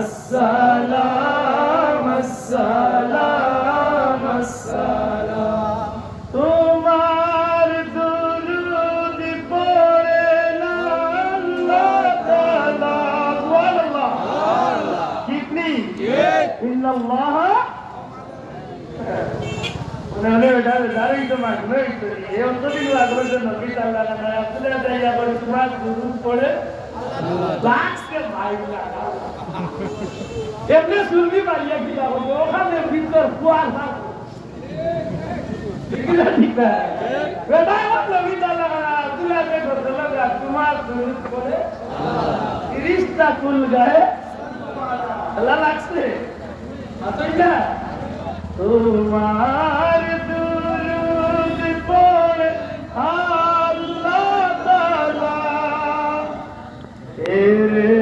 আসসালাম আসসালাম আসসালাম তোমার দুরূদ পড়ে না আল্লাহ তাআলা আল্লাহ ঠিক নেই ইন্নাল্লাহ उन्होंने बेटा दारी तो मालूम है ये उनको भी लागू है नबी सल्लल्लाहु अलैहि वसल्लम अपने दैया पर तुम्हारा दुरूद पढ़े लाख के भाई लगा अपने सुरभी मारिया की बाबू वो खाने भीतर कुआर था कितना ठीक है बेटा वो नबी सल्लल्लाहु अलैहि वसल्लम के लगा तुम्हारा दुरूद पढ़े रिश्ता खुल गए अल्लाह लाख से तो क्या तुम्हार दुरूद पढ़े अल्लाह ताला तेरे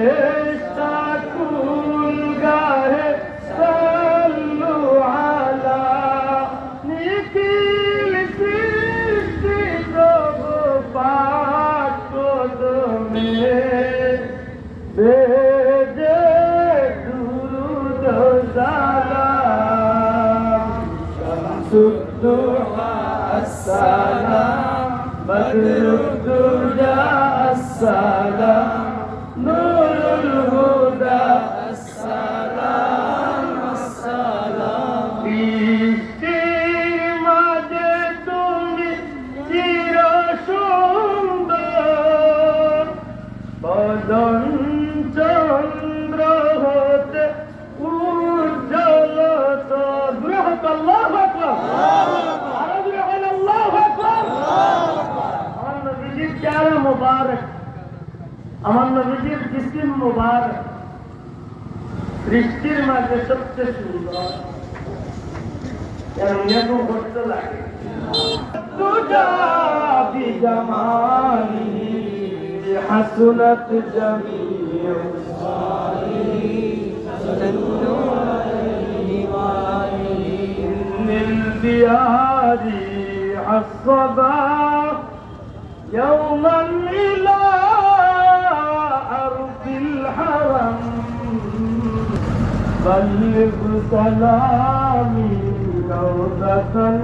साकुल गाहे सल्लु अला निखिल सृष्टि प्रभु पाक में भेजे दुरूद सलाम الضحى السلام بدر الدجى السلام نور الهدى السلام السلام বৃষ্টির মাঝে তুমি চির সুন্দর বদন চন্দ্র হতে উজ্জ্বল বৃহৎ আল্লাহ मुबारक अमन नबीजीर जिस्म मुबारक सृष्टिर माঝে सबसे सुंदर दुनिया को बढ़ते लगे तुझा भी जमाली हसनत जमीउ मिल दियारी अस्सबा يوما إلى أرض الحرم بلغ سلامي روضة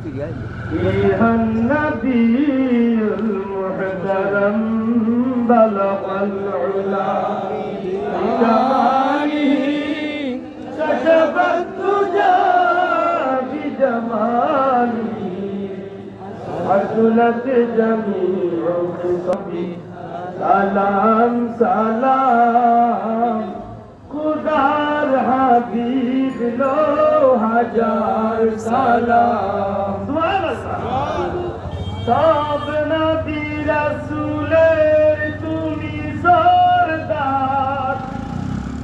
فيها النبي المحترم بلغ العلا بجماله كشف الدجى بجماله حسنت جميع خصبی سلام سلام خدار حبیب لو ہزار سلام সব নবী রাসূলের তুমি সরদার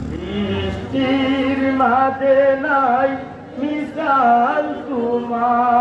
সৃষ্টির মাঝে নাই মিসাল তোমার